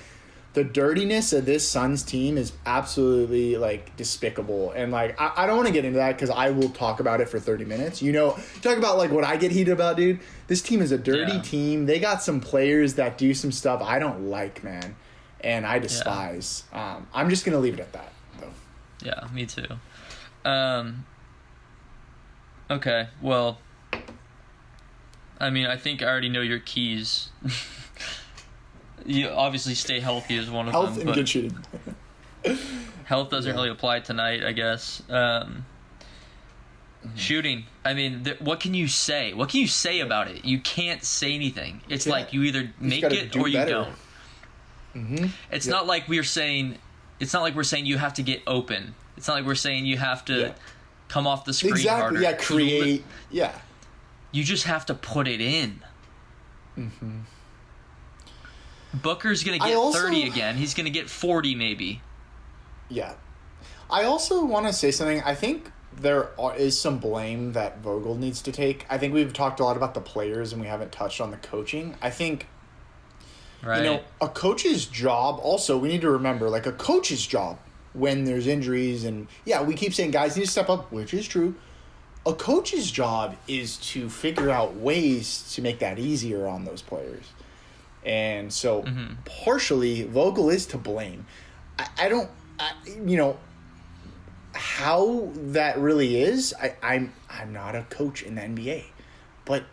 the dirtiness of this Suns team is absolutely like despicable. And like I don't want to get into that because I will talk about it for 30 minutes. You know, talk about like what I get heated about, dude. This team is a dirty team. They got some players that do some stuff I don't like, man, and I despise. I'm just gonna leave it at that, though. Yeah, me too. Okay, well, I mean, I think I already know your keys. You obviously stay healthy is one of them. Health and good shooting. Health doesn't really apply tonight, I guess. Shooting. I mean, what can you say? What can you say about it? You can't say anything. It's like you either make it or you don't. Mm-hmm. It's not like we're saying. It's not like we're saying you have to get open. It's not like we're saying you have to come off the screen harder. Yeah, create. You just have to put it in. Mm-hmm. Booker's going to get 30 again. He's going to get 40 maybe. Yeah. I also want to say something. I think there is some blame that Vogel needs to take. I think we've talked a lot about the players and we haven't touched on the coaching. I think, a coach's job also, we need to remember, like a coach's job when there's injuries and, we keep saying guys need to step up, which is true. A coach's job is to figure out ways to make that easier on those players. And so partially Vogel is to blame. I don't, how that really is. I'm not a coach in the NBA, but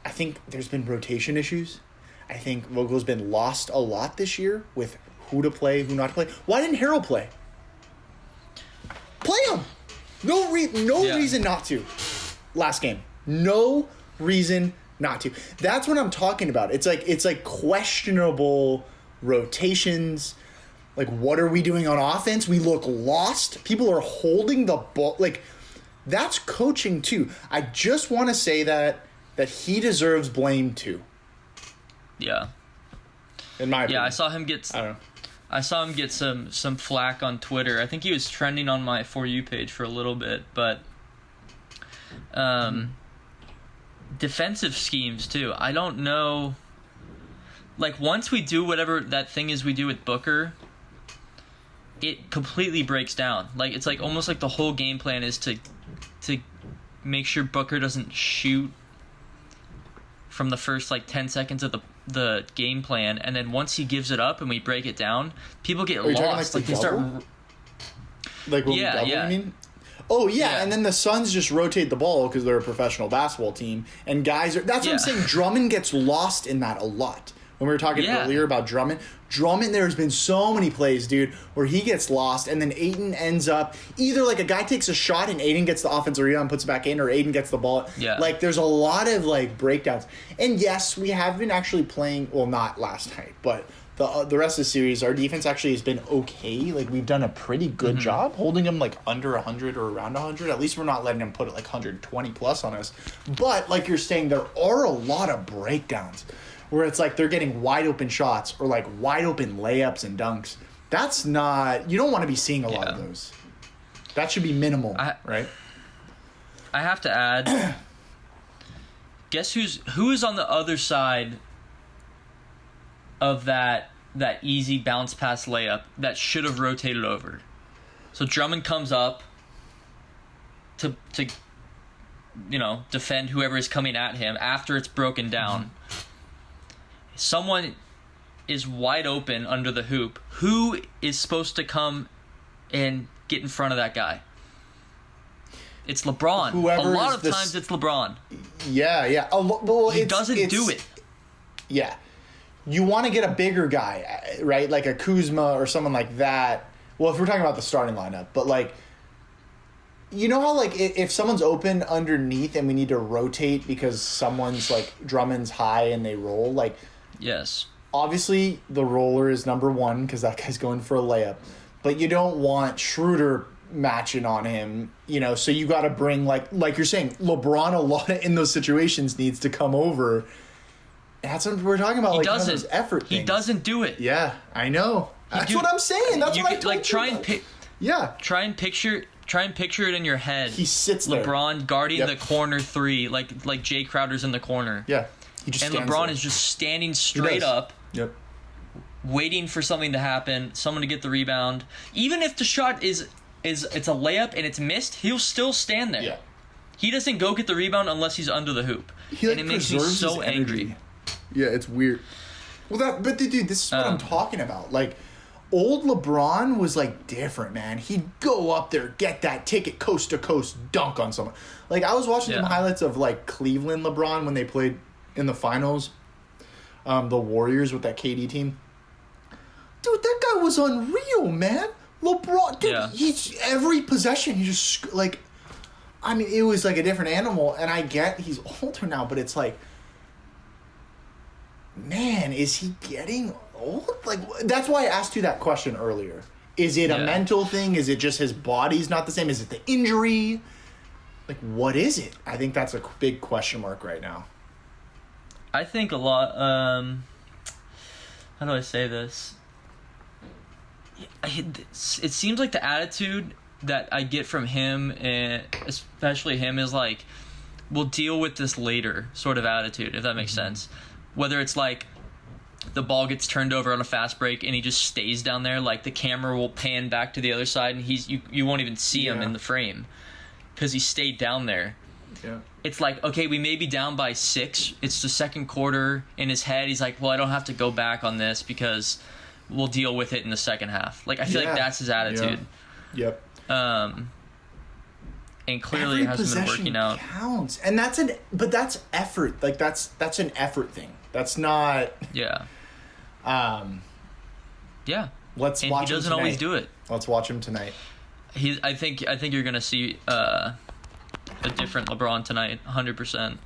I think there's been rotation issues. I think Vogel's been lost a lot this year with who to play, who not to play. Why didn't Harrell play? Play him. No reason not to. Last game. No reason not to. That's what I'm talking about. It's like questionable rotations. Like, what are we doing on offense? We look lost. People are holding the ball. Like, that's coaching too. I just want to say that he deserves blame too. Yeah. In my opinion. Yeah, I saw him get some flack on Twitter. I think he was trending on my For You page for a little bit, but defensive schemes too. I don't know. Like, once we do whatever that thing is we do with Booker, it completely breaks down. Like, it's like almost like the whole game plan is to make sure Booker doesn't shoot from the first like 10 seconds of the game plan, and then once he gives it up and we break it down, people get lost. Like they start. Like when we double, you mean? Oh yeah, and then the Suns just rotate the ball because they're a professional basketball team, and guys are. That's what I'm saying. Drummond gets lost in that a lot. When we were talking earlier about Drummond, there's been so many plays, dude, where he gets lost, and then Ayton ends up either like a guy takes a shot and Ayton gets the offensive rebound and puts it back in, or Ayton gets the ball. Yeah. Like, there's a lot of like breakdowns. And yes, we have been actually playing. Well, not last night, but the rest of the series, our defense actually has been okay. Like, we've done a pretty good job holding them like under 100 or around 100. At least we're not letting them put it like 120 plus on us. But like you're saying, there are a lot of breakdowns where it's like they're getting wide open shots or like wide open layups and dunks. That's not, you don't want to be seeing a lot of those. That should be minimal, right? I have to add, guess who is on the other side of that easy bounce pass layup that should have rotated over? So Drummond comes up to defend whoever is coming at him after it's broken down. Someone is wide open under the hoop. Who is supposed to come and get in front of that guy? It's LeBron. A lot of times it's LeBron. Yeah. He doesn't do it. Yeah. You want to get a bigger guy, right? Like a Kuzma or someone like that. Well, if we're talking about the starting lineup. But, like, you know how, like, if someone's open underneath and we need to rotate because someone's, like, Drummond's high and they roll, like... Yes. Obviously, the roller is number one because that guy's going for a layup. But you don't want Schroeder matching on him, so you got to bring, like you're saying, LeBron a lot in those situations needs to come over. That's what we're talking about, those effort things. He doesn't do it. Yeah, I know. That's what I'm saying. That's what I'm talking about. Try and picture it in your head. He sits there. LeBron guarding the corner three, like Jay Crowder's in the corner. Yeah. He just LeBron is just standing straight up. Yep. Waiting for something to happen, someone to get the rebound. Even if the shot is it's a layup and it's missed, he'll still stand there. Yeah. He doesn't go get the rebound unless he's under the hoop. And it makes me so angry. Yeah, it's weird. Well, but dude, this is what I'm talking about. Like, old LeBron was like different, man. He'd go up there, get that ticket coast to coast, dunk on someone. Like, I was watching some highlights of like Cleveland LeBron when they played in the finals, the Warriors with that KD team. Dude, that guy was unreal, man. LeBron, dude, he's every possession, he just like, I mean, it was like a different animal. And I get he's older now, but it's like, man, is he getting old? Like, that's why I asked you that question earlier. Is it a mental thing? Is it just his body's not the same? Is it the injury? Like, what is it? I think that's a big question mark right now. I think a lot, how do I say this? It seems like the attitude that I get from him, and especially him, is like, we'll deal with this later sort of attitude, if that makes sense. Whether it's like the ball gets turned over on a fast break and he just stays down there, like the camera will pan back to the other side and you won't even see him in the frame because he stayed down there. Yeah. It's like, okay, we may be down by 6. It's the second quarter. In his head, he's like, well, I don't have to go back on this because we'll deal with it in the second half. Like, I feel like that's his attitude. Yeah. Yep. And clearly it hasn't been working out. Counts. And that's effort. Like, that's an effort thing. That's not... Yeah. Let's watch him tonight. He doesn't always do it. Let's watch him tonight. I think you're gonna see a different LeBron tonight, 100%.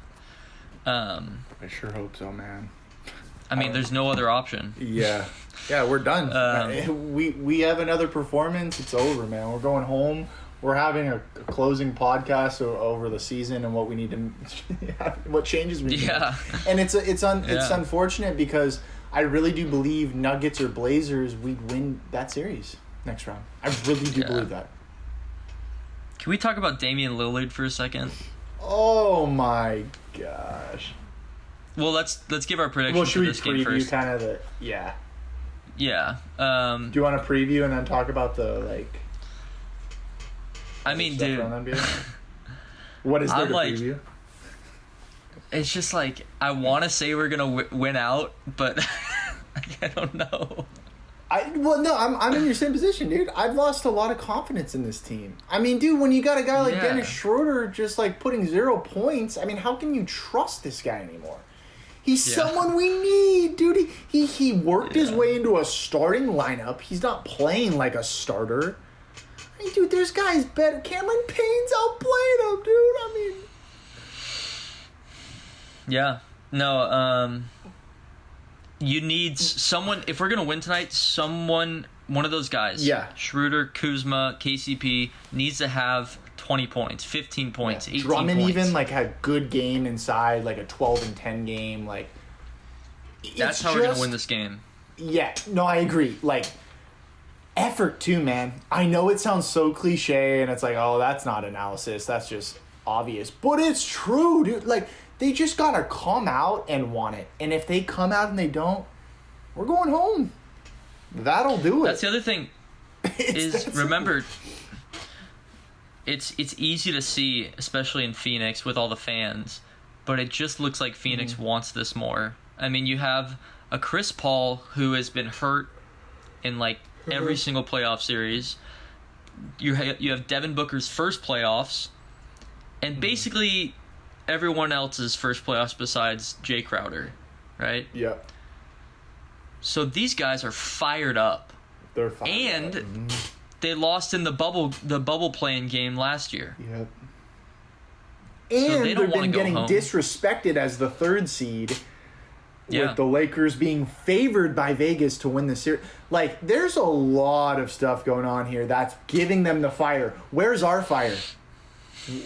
I sure hope so, man. I mean, there's no other option. Yeah, we're done. We have another performance. It's over, man. We're going home. We're having a closing podcast over the season and what we need to, what changes we need. Yeah. And it's unfortunate because I really do believe Nuggets or Blazers, we'd win that series next round. I really do believe that. Can we talk about Damian Lillard for a second? Oh my gosh. Well, let's give our prediction for this game first. Kind of the yeah. Yeah. Do you want to preview and then talk about the like? I mean, dude. What is there to preview? It's just like I want to say we're gonna win out, but I don't know. I'm in your same position, dude. I've lost a lot of confidence in this team. I mean, dude, when you got a guy like Dennis Schroeder just like putting 0 points, I mean, how can you trust this guy anymore? He's someone we need, dude. He worked his way into a starting lineup. He's not playing like a starter. I mean, dude, there's guys better. Cameron Payne's outplayed him, dude. I mean, yeah, no. You need someone, if we're going to win tonight, one of those guys, Schroeder, Kuzma, KCP, needs to have 20 points, 15 points, 18 Drummond points. even, like, had a good game inside, like a 12-10 game. Like, that's how we're going to win this game. Yeah, no, I agree. Like, effort, too, man. I know it sounds so cliche, and it's like, oh, that's not analysis. That's just obvious. But it's true, dude. Like, they just got to come out and want it. And if they come out and they don't, we're going home. That'll do it. That's the other thing remember, it's easy to see, especially in Phoenix with all the fans, but it just looks like Phoenix wants this more. I mean, you have a Chris Paul who has been hurt in like every single playoff series. You have Devin Booker's first playoffs, and basically everyone else's first playoffs besides Jay Crowder, right? Yep. So these guys are fired up. They're fired up. And they lost in the bubble playing game last year. Yep. And so they've been getting disrespected as the 3rd seed. With the Lakers being favored by Vegas to win the series. Like, there's a lot of stuff going on here that's giving them the fire. Where's our fire?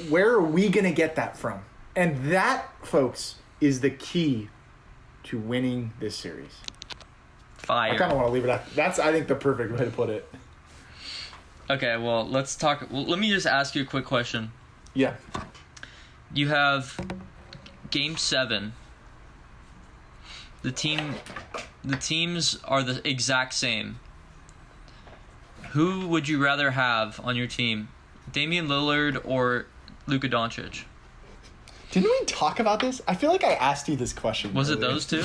Where are we going to get that from? And that, folks, is the key to winning this series. Fire. I kind of want to leave it at that's, I think, the perfect way to put it. Okay, well, let's talk. Well, let me just ask you a quick question. Yeah. You have Game 7. The teams are the exact same. Who would you rather have on your team? Damian Lillard or Luka Doncic? Didn't we talk about this? I feel like I asked you this question. Was it those two?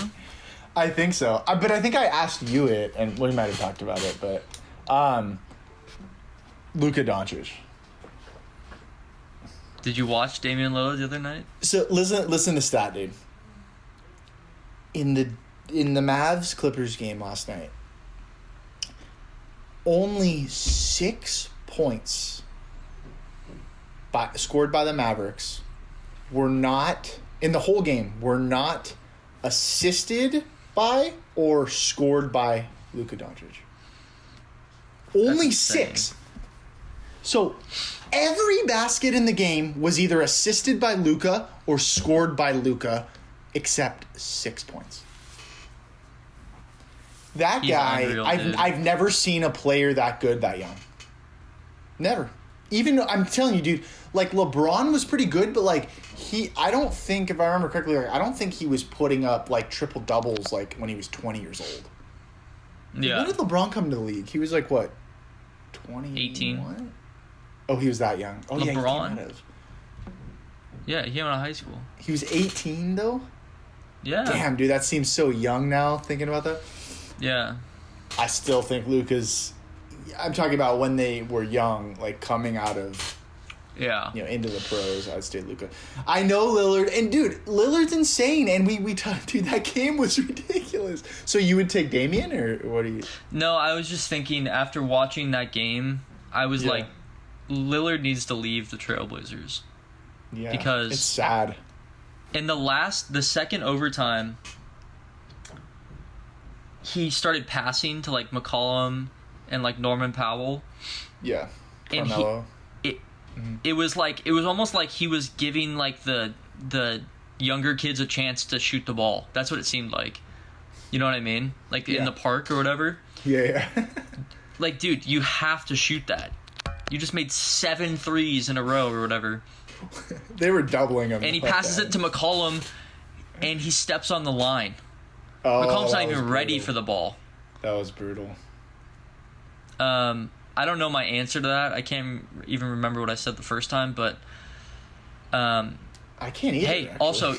I think so. But I think I asked you it, and we might have talked about it, but Luka Doncic. Did you watch Damian Lillard the other night? So listen to stat, dude. In the Mavs Clippers game last night, only 6 points scored by the Mavericks were not in the whole game. Were not assisted by or scored by Luka Doncic. Only 6. So every basket in the game was either assisted by Luka or scored by Luka, except 6 points. That guy, I've never seen a player that good that young. Never. Even, I'm telling you, dude, like LeBron was pretty good, but like I don't think, if I remember correctly, like, I don't think he was putting up like triple doubles like when he was 20 years old. Yeah. When did LeBron come to the league? He was like what? 18. Oh, he was that young. Oh, LeBron. Yeah, he came out of. Yeah, he came out of high school. He was 18 though? Yeah. Damn, dude, that seems so young now, thinking about that. Yeah. I still think Luka's... I'm talking about when they were young, like coming out of Yeah. Into the pros, I'd stay Luka. I know Lillard, and dude, Lillard's insane, and we talked, dude, that game was ridiculous. So you would take Damian, or what do you? No, I was just thinking after watching that game, I was like, Lillard needs to leave the Trailblazers. Yeah, because it's sad. In the second overtime, he started passing to like McCollum and like Norman Powell. Yeah, Carmelo. It was almost like he was giving like the younger kids a chance to shoot the ball. That's what it seemed like. You know what I mean? Like in the park or whatever. Yeah. Like, dude, you have to shoot that. You just made 7 threes in a row or whatever. They were doubling him. And he passes it to McCollum, and he steps on the line. Oh, McCollum's not even ready for the ball. That was brutal. I don't know my answer to that. I can't even remember what I said the first time, but I can't either. Hey, actually. Also,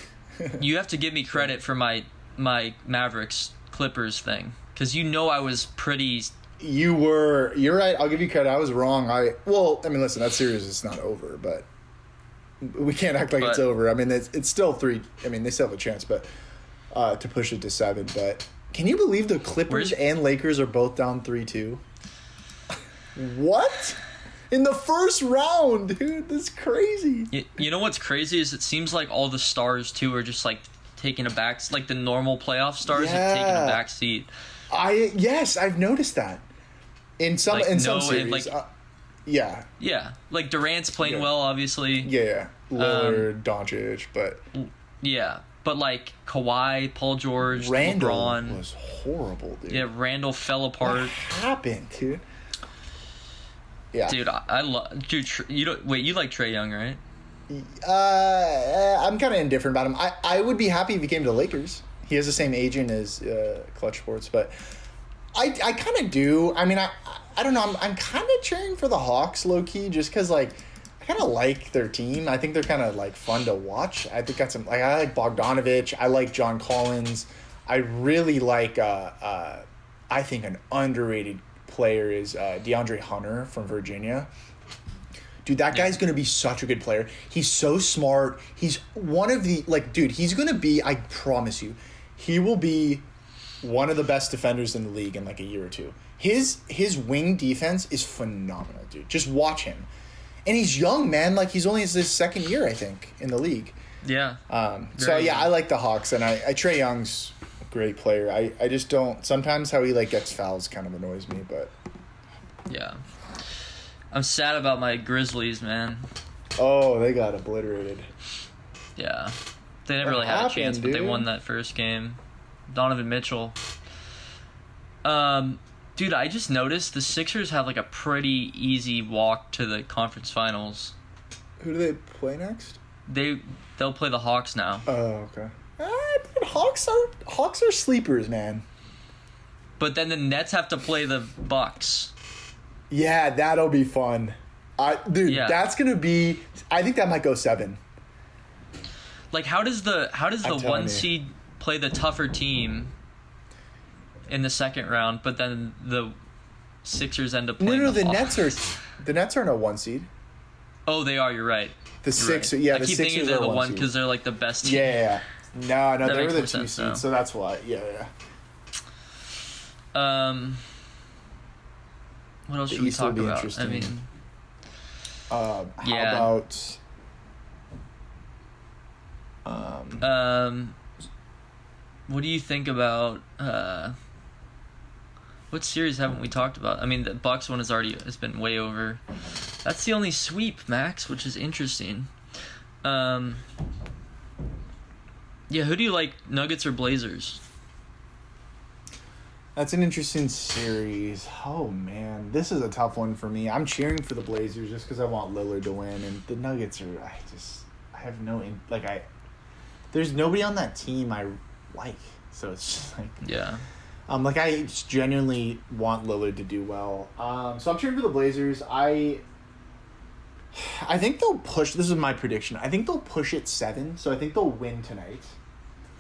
you have to give me credit for my Mavericks Clippers thing, because I was pretty. You're right. I'll give you credit. I was wrong. Listen, that series is not over, but we can't act like it's over. I mean, it's still 3. I mean, they still have a chance, but to push it to 7. But can you believe the Clippers and Lakers are both down 3-2? What? In the first round, dude, that's crazy. You know what's crazy is it seems like all the stars too are just like taking a back, like the normal playoff stars have taken a back seat. Yes, I've noticed that in some series. Yeah, like Durant's playing well, obviously. Yeah, Lillard, Doncic, but but like Kawhi, Paul George, Randall LeBron was horrible, dude. Yeah, Randall fell apart. What happened, dude? Yeah, dude, I love. Dude, you like Trae Young, right? I'm kind of indifferent about him. I would be happy if he came to the Lakers. He has the same agent as Clutch Sports, but I kind of do. I mean, I don't know. I'm kind of cheering for the Hawks, low key, just because like I kind of like their team. I think they're kind of like fun to watch. I think got some like I like Bogdanovich. I like John Collins. I really like. I think an underrated player is DeAndre Hunter from Virginia. Dude, that guy's going to be such a good player. He's so smart. He's one of the, he's going to be, I promise you, he will be one of the best defenders in the league in like a year or two. His wing defense is phenomenal, dude. Just watch him. And he's young, man. Like, he's only his second year, I think, in the league. Yeah. I like the Hawks, and Trae Young's a great player. I just don't, sometimes how he, gets fouls kind of annoys me, but. Yeah. I'm sad about my Grizzlies, man. Oh, they got obliterated. Yeah. They never really had a chance, but they won that first game. Donovan Mitchell. Dude, I just noticed the Sixers have a pretty easy walk to the conference finals. Who do they play next? They'll play the Hawks now. Oh, okay. Hawks are sleepers, man. But then the Nets have to play the Bucks. Yeah, that'll be fun. That's gonna be. I think that might go 7. How does the one seed play the tougher team in the second round, but then the Sixers end up playing the Hawks? The Nets are no 1 seed. Oh, they are. You're right. The Sixers, yeah, the Sixers. I keep thinking they're the 1 because they're the best team. Yeah. No, they were the 2 seeds, so that's why. Yeah. What else should we talk about? I mean, how about what do you think about what series haven't we talked about? I mean, the Bucks one has been way over. That's the only sweep, Max, which is interesting. Yeah, who do you like, Nuggets or Blazers? That's an interesting series. Oh, man. This is a tough one for me. I'm cheering for the Blazers just because I want Lillard to win. And the Nuggets are... I have no... there's nobody on that team I like. So it's just Yeah. I just genuinely want Lillard to do well. So I'm cheering for the Blazers. I think they'll push... This is my prediction. I think they'll push it 7. So I think they'll win tonight.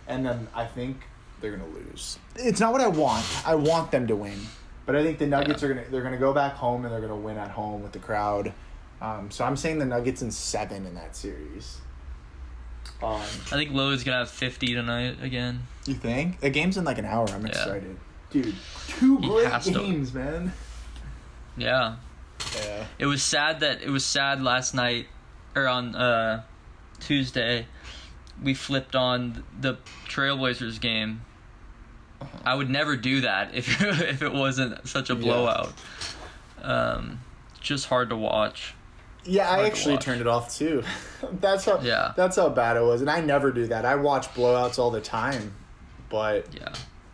And then I think... they're gonna lose. It's not what I want. I want them to win, but I think the Nuggets they're gonna go back home and they're gonna win at home with the crowd. So I'm saying the Nuggets in 7 in that series. I think Lillard's going to have 50 tonight again. You think? The game's in like an hour. I'm excited. Dude, 2 great games, man. Yeah. Yeah. It was sad last night, or on Tuesday, we flipped on the Trailblazers game. I would never do that if it wasn't such a blowout. Just hard to watch. Yeah, I actually turned it off too. That's how bad it was, and I never do that. I watch blowouts all the time, but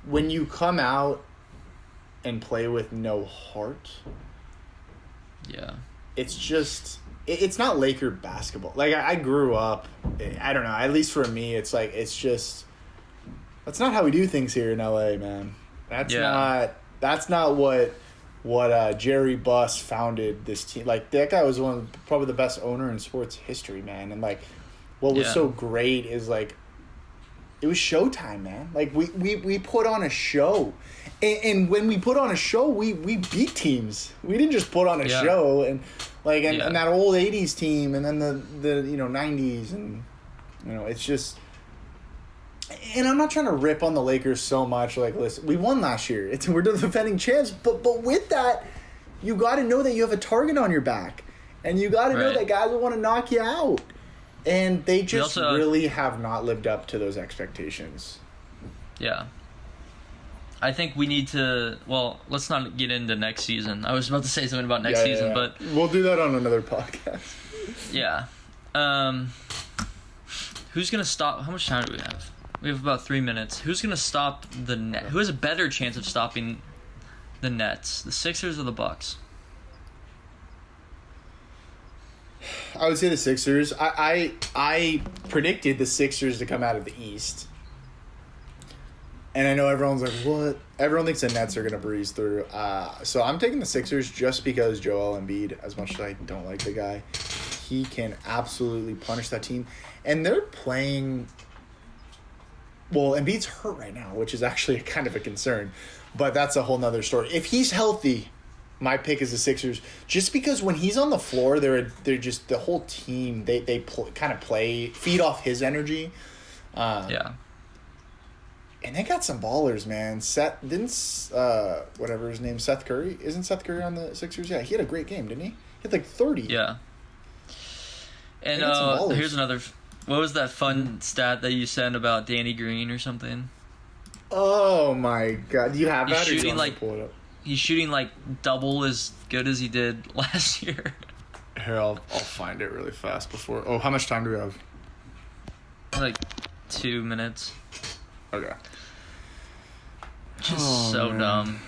when you come out and play with no heart, it's just it's not Laker basketball. Like I grew up, I don't know. At least for me, it's like that's not how we do things here in LA, man. That's not what Jerry Buss founded this team. Like, that guy was probably the best owner in sports history, man. And, like, what was so great is, like, it was showtime, man. Like, we put on a show. And when we put on a show, we beat teams. We didn't just put on a show. And, like, and that old 80s team and then the 90s. And, it's just... And I'm not trying to rip on the Lakers so much. Like, listen, we won last year. We're the defending champs. But with that, you got to know that you have a target on your back. And you got to know that guys will want to knock you out. And they just really have not lived up to those expectations. Yeah. I think we need to... Well, let's not get into next season. I was about to say something about next season, but... We'll do that on another podcast. Yeah. Who's going to stop... How much time do we have? We have about 3 minutes. Who's going to stop the net? Who has a better chance of stopping the Nets? The Sixers or the Bucks? I would say the Sixers. I predicted the Sixers to come out of the East. And I know everyone's like, what? Everyone thinks the Nets are going to breeze through. So I'm taking the Sixers just because Joel Embiid, as much as I don't like the guy, he can absolutely punish that team. And they're playing... Well, Embiid's hurt right now, which is actually kind of a concern. But that's a whole nother story. If he's healthy, my pick is the Sixers. Just because when he's on the floor, they're just the whole team. They kind of feed off his energy. And they got some ballers, man. Whatever his name, Seth Curry. Isn't Seth Curry on the Sixers? Yeah, he had a great game, didn't he? He had like 30. Yeah. And here's another. What was that fun stat that you sent about Danny Green or something? Oh my God! Do you have that? He's shooting like double as good as he did last year. Here, I'll find it really fast before. Oh, how much time do we have? Like 2 minutes. Okay. Just dumb.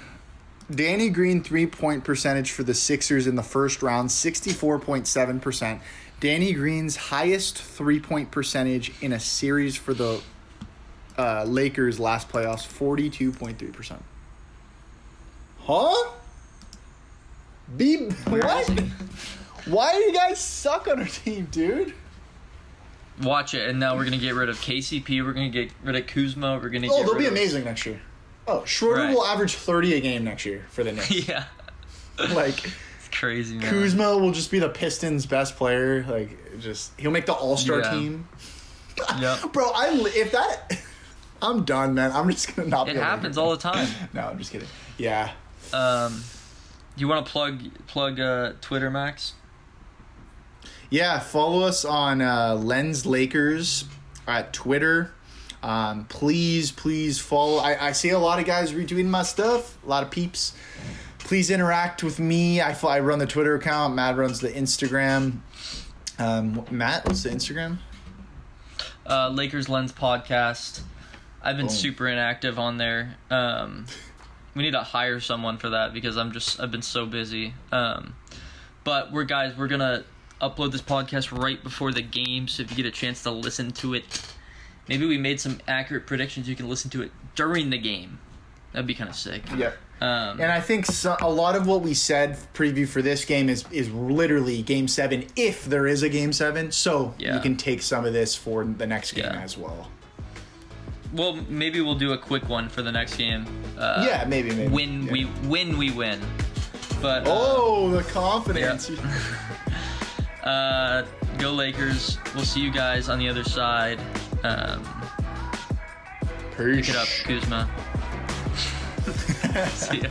Danny Green 3-point percentage for the Sixers in the first round, 64.7%. Danny Green's highest 3-point percentage in a series for the Lakers last playoffs, 42.3%. Huh? What? Why do you guys suck on our team, dude? Watch it, and now we're going to get rid of KCP, we're going to get rid of Kuzma, we're going to they'll be amazing next year. Oh, Schroeder will average 30 a game next year for the Knicks. Yeah. Like... Crazy, man. Kuzma will just be the Pistons' best player. Like, he'll make the All-Star team. Yeah. Bro, I'm done, man. I'm just gonna not. It happens all the time. No, I'm just kidding. Yeah. You want to plug Twitter, Max? Yeah, follow us on Lens Lakers at Twitter. Please follow. I see a lot of guys retweeting my stuff. A lot of peeps. Please interact with me. I run the Twitter account. Matt runs the Instagram. Matt, what's the Instagram? Lakers Lens Podcast. I've been super inactive on there. We need to hire someone for that because I've been so busy. But we're gonna upload this podcast right before the game, so if you get a chance to listen to it, maybe we made some accurate predictions. You can listen to it during the game. That'd be kind of sick. Yeah. And I think a lot of what we said preview for this game is literally Game 7, if there is a Game 7. So you can take some of this for the next game as well. Well, maybe we'll do a quick one for the next game. Maybe. When we win. But the confidence. Yeah. Go Lakers. We'll see you guys on the other side. Peace. Pick it up, Kuzma. See ya.